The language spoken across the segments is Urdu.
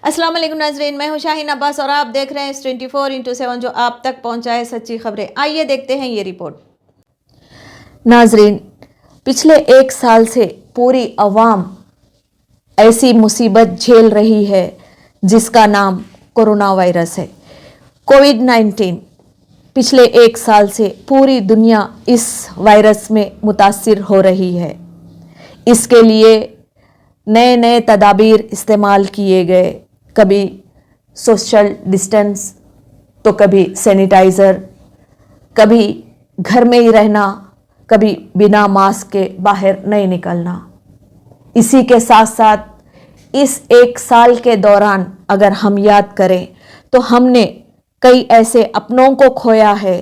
السلام علیکم ناظرین، میں ہوں شاہین عباس اور آپ دیکھ رہے ہیں 24x7 جو آپ تک پہنچائے سچی خبریں۔ آئیے دیکھتے ہیں یہ رپورٹ۔ ناظرین، پچھلے 1 سال سے پوری عوام ایسی مصیبت جھیل رہی ہے جس کا نام کورونا وائرس ہے۔ کووڈ-19 پچھلے 1 سال سے پوری دنیا اس وائرس میں متاثر ہو رہی ہے۔ اس کے لیے نئے تدابیر استعمال کیے گئے، کبھی سوشل ڈسٹنس تو کبھی سینیٹائزر، کبھی گھر میں ہی رہنا، کبھی بنا ماسک کے باہر نہیں نکلنا۔ اسی کے ساتھ ساتھ اس 1 سال کے دوران اگر ہم یاد کریں تو ہم نے کئی ایسے اپنوں کو کھویا ہے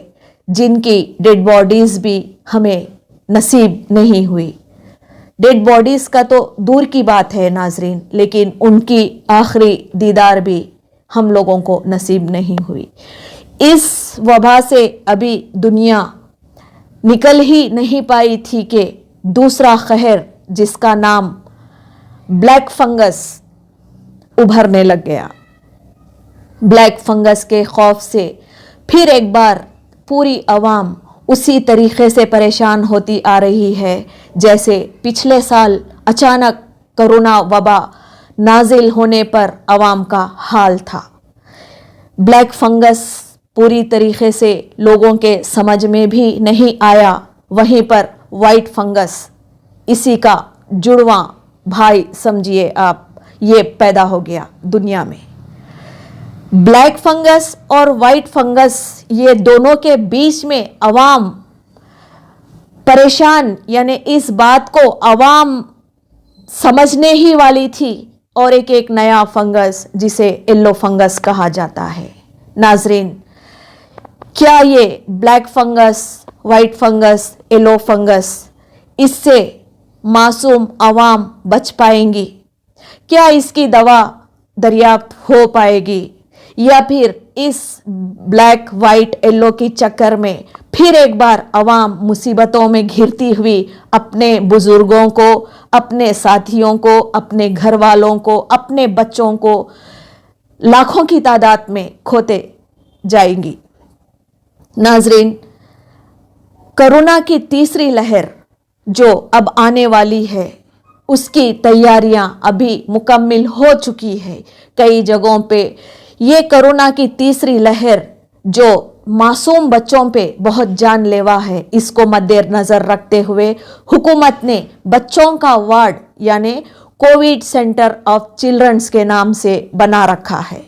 جن کی ڈیڈ باڈیز بھی ہمیں نصیب نہیں ہوئی۔ ڈیڈ باڈیز کا تو دور کی بات ہے ناظرین، لیکن ان کی آخری دیدار بھی ہم لوگوں کو نصیب نہیں ہوئی۔ اس وبا سے ابھی دنیا نکل ہی نہیں پائی تھی کہ دوسرا قہر جس کا نام بلیک فنگس ابھرنے لگ گیا۔ بلیک فنگس کے خوف سے پھر ایک بار پوری عوام اسی طریقے سے پریشان ہوتی آ رہی ہے جیسے پچھلے سال اچانک کرونا وبا نازل ہونے پر عوام کا حال تھا۔ بلیک فنگس پوری طریقے سے لوگوں کے سمجھ میں بھی نہیں آیا، وہیں پر وائٹ فنگس اسی کا جڑواں بھائی سمجھیے آپ، یہ پیدا ہو گیا دنیا میں۔ بلیک فنگس اور وائٹ فنگس یہ دونوں کے بیچ میں عوام پریشان، یعنی اس بات کو عوام سمجھنے ہی والی تھی، اور ایک نیا فنگس جسے یلو فنگس کہا جاتا ہے۔ ناظرین، کیا یہ black fungus, white fungus, yellow fungus, اس سے معصوم عوام بچ پائیں گی؟ کیا اس کی دوا دریافت ہو پائے گی، یا پھر اس بلیک وائٹ یلو کی چکر میں پھر ایک بار عوام مصیبتوں میں گھرتی ہوئی اپنے بزرگوں کو، اپنے ساتھیوں کو، اپنے گھر والوں کو، اپنے بچوں کو لاکھوں کی تعداد میں کھوتے جائیں گی؟ ناظرین، کورونا کی تیسری لہر جو اب آنے والی ہے اس کی تیاریاں ابھی مکمل ہو چکی ہے۔ کئی جگہوں پہ یہ کورونا کی تیسری لہر جو معصوم بچوں پہ بہت جان لیوا ہے، اس کو مد نظر رکھتے ہوئے حکومت نے بچوں کا وارڈ یعنی کووڈ سینٹر آف چلڈرنز کے نام سے بنا رکھا ہے۔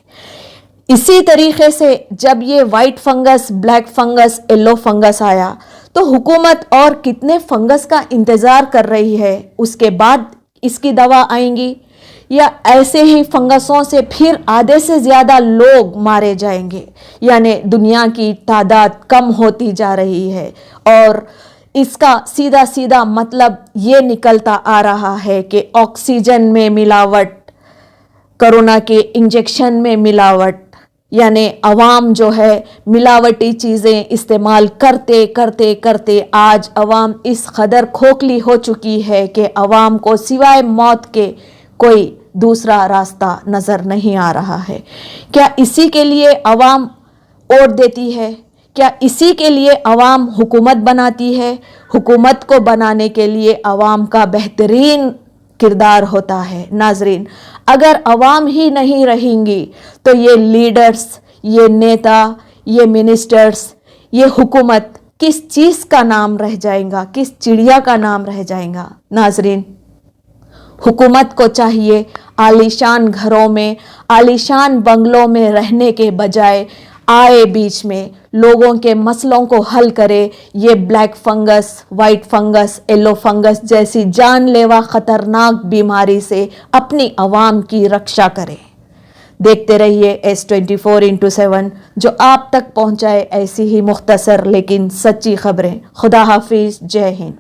اسی طریقے سے جب یہ white fungus, black fungus, yellow fungus آیا تو حکومت اور کتنے فنگس کا انتظار کر رہی ہے، اس کے بعد اس کی دوا آئیں گی، یا ایسے ہی فنگسوں سے پھر آدھے سے زیادہ لوگ مارے جائیں گے؟ یعنی دنیا کی تعداد کم ہوتی جا رہی ہے، اور اس کا سیدھا مطلب یہ نکلتا آ رہا ہے کہ آکسیجن میں ملاوٹ، کورونا کے انجیکشن میں ملاوٹ، یعنی عوام جو ہے ملاوٹی چیزیں استعمال کرتے آج عوام اس قدر کھوکھلی ہو چکی ہے کہ عوام کو سوائے موت کے کوئی دوسرا راستہ نظر نہیں آ رہا ہے۔ کیا اسی کے لیے عوام ووٹ دیتی ہے؟ کیا اسی کے لیے عوام حکومت بناتی ہے؟ حکومت کو بنانے کے لیے عوام کا بہترین کردار ہوتا ہے۔ ناظرین، اگر عوام ہی نہیں رہیں گی تو یہ لیڈرز، یہ نیتا، یہ منسٹرز، یہ حکومت کس چیز کا نام رہ جائے گا، کس چڑیا کا نام رہ جائے گا؟ ناظرین، حکومت کو چاہیے عالیشان گھروں میں، عالیشان بنگلوں میں رہنے کے بجائے آئے بیچ میں لوگوں کے مسئلوں کو حل کرے، یہ black fungus, white fungus, yellow fungus جیسی جان لیوا خطرناک بیماری سے اپنی عوام کی رکشا کرے۔ دیکھتے رہیے S24x7 جو آپ تک پہنچائے ایسی ہی مختصر لیکن سچی خبریں۔ خدا حافظ، جے ہند۔